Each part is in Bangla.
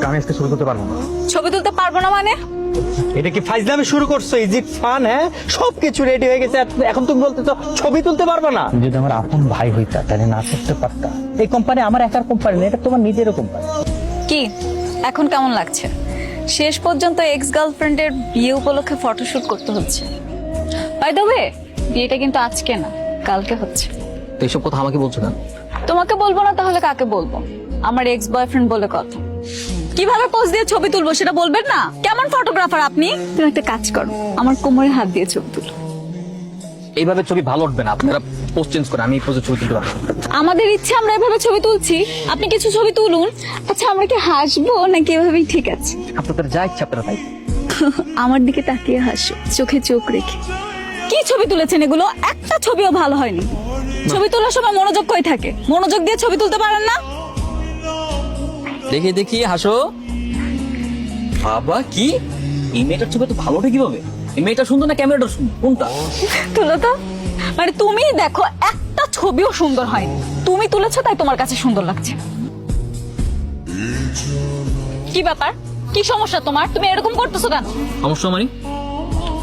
আমি আজকে ছবি তুলতে পারবো না। ছবি তুলতে পারবো না মানে? এটা কি ফাইজলামি শুরু করছো? Is it fun? হ্যাঁ, সবকিছু রেডি হয়ে গেছে, এখন তুমি বলতেছো ছবি তুলতে পারবো না? যদি আমার আপন ভাই হইতা তাহলে না করতে পারতা। এই কোম্পানি আমার একার কোম্পানি না, এটা তোমার নিজেরও কোম্পানি। কি এখন কেমন লাগছে? শেষ পর্যন্ত এক্স গার্লফ্রেন্ডের বিয়ে উপলক্ষে ফটোশুট করতে হচ্ছে। বাই দ্য ওয়ে, বিয়েটা কিন্তু আজকে না, কালকে হচ্ছে। তো এইসব কথা আমাকে বলছো কেন? তোমাকে বলবো না তাহলে কাকে বলবো? আমার এক্স বয়ফ্রেন্ড বলে কথা। কিভাবে পোজ দিয়ে ছবি তুলবো সেটা বলবেন না? কেমন ফটোগ্রাফার আপনি? তুমি একটা কাজ করো, আমার কোমরে হাত দিয়ে ছবি তুলো। এইভাবে ছবি ভালো উঠবে না, আপনারা পোস্ট চেঞ্জ করে আমি এই পোজে ছবি তুলতে পারবো না। আমাদের ইচ্ছে আমরা এভাবে ছবি তুলছি, আপনি কিছু ছবি তুলুন। আচ্ছা আমরা কি হাসবো নাকি এভাবেই ঠিক আছে? আপনাদের যা ইচ্ছা আপনারা তাই। আমার দিকে তাকিয়ে হাসো, চোখে চোখ রেখে। কি ছবি তুলেছেন এগুলো? একটা ছবিও ভালো হয়নি। ছবি তোলার সময় মনোযোগ কই থাকে? মনোযোগ দিয়ে ছবি তুলতে পারেন না? দেখি দেখি হাসো। বাবা কি এই মেয়েটার ছবি তো ভালো ওঠে কিভাবে? এই মেয়েটা সুন্দর না ক্যামেরাটা সুন্দর? কোনটা? তুলো তো। মানে তুমি দেখো একটা ছবিও সুন্দর হয়নি, তুমি তুলেছো তাই তোমার কাছে সুন্দর লাগছে। কি ব্যাপার? কি সমস্যা তোমার? তুমি এরকম করতেছো কেন? সমস্যা মানে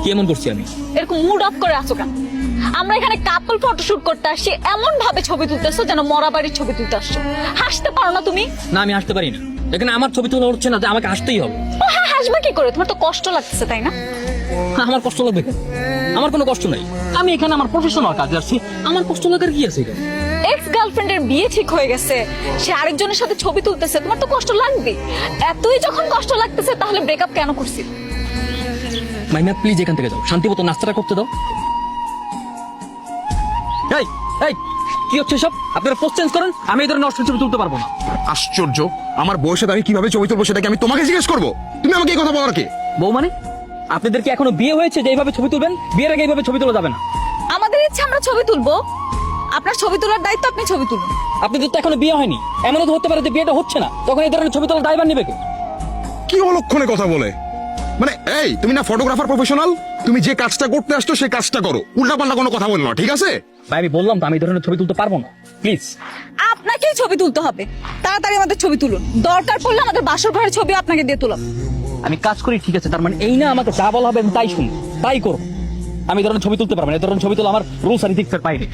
কি এমন করছি আমি? এরকম মুড অফ করে আছো কেন? আমরা এখানে কাপল ফটোশুট করতে আসছি, এমন ভাবে ছবি তুলতেছো যেন মরা বাড়ির ছবি তুলতে আসছো। হাসতে পারো না তুমি? না আমি হাসতে পারি না, এখানে আমার ছবি তোলা হচ্ছে না, আমাকে হাসতেই হবে। ও হ্যাঁ, হাসবে কি করে? তোমার তো কষ্ট লাগতেছে তাই না? আমার কষ্ট লাগবে কেন? আমার কোনো কষ্ট নাই, আমি এখানে আমার প্রফেশনাল কাজে আসছি, আমার কষ্ট লাগার কি আছে এখানে? এক্স গার্লফ্রেন্ডের বিয়ে ঠিক হয়ে গেছে, সে আরেকজনের সাথে ছবি তুলতেছে, তোমার তো কষ্ট লাগবে। এতই যখন কষ্ট লাগতেছে তাহলে ব্রেকআপ কেন করছি? মাইমা প্লিজ এখান থেকে যাও, শান্তি মতো নাস্তাটা করতে দাও। এই এই কি হচ্ছে সব? আপনারা পোস্ট চেঞ্জ করেন, আমি এই ধরনের অশ্লীল ছবি তুলতে পারবো না। আশ্চর্য, আমার বউয়ের সাথে আমি কিভাবে ছবি তুলবো সেটা কি আমি তোমাকে জিজ্ঞেস করবো? তুমি আমাকে এই কথা বলার কে? বউ মানে? আপনাদের কি এখনো বিয়ে হয়েছে যে এইভাবে ছবি তুলবেন? বিয়ের আগে এইভাবে ছবি তোলা যাবে না। আমাদের ইচ্ছা আমরা ছবি তুলবো, আপনার ছবি তোলার দায়িত্ব আপনি ছবি তুলুন। আপনাদের তো এখনো বিয়ে হয়নি, এমনও তো হতে পারে যে বিয়েটা হচ্ছে না, তখন এই ধরনের ছবি তোলার দায়ভার নেবে কে? কি অলক্ষণে কথা বলে? মানে এই তুমি না ফটোগ্রাফার প্রফেশনাল, তুমি যে কাজটা করতে আসছো সেই কাজটা করো, উল্টাপাল্টা কোনো কথা বলো না, ঠিক আছে? ভাই আমি বললাম তো আমি এই ধরনের ছবি তুলতে পারবো না, প্লিজ। আপনাকেই ছবি তুলতে হবে, তাড়াতাড়ি আমাদের ছবি তুলুন। দরকার পড়লে আমাদের বাসর ঘরের ছবি আপনাকে দিয়ে তুলাম। আমি কাজ করি ঠিক আছে, তার মানে এই না আমাকে যা বলা হবে আমি তাই শুনি তাই করবো। আমি এই ধরনের ছবি তুলতে পারবো না, এই ধরনের ছবি তোলা আমার রুলস আর ইথিক্সের বাইরে।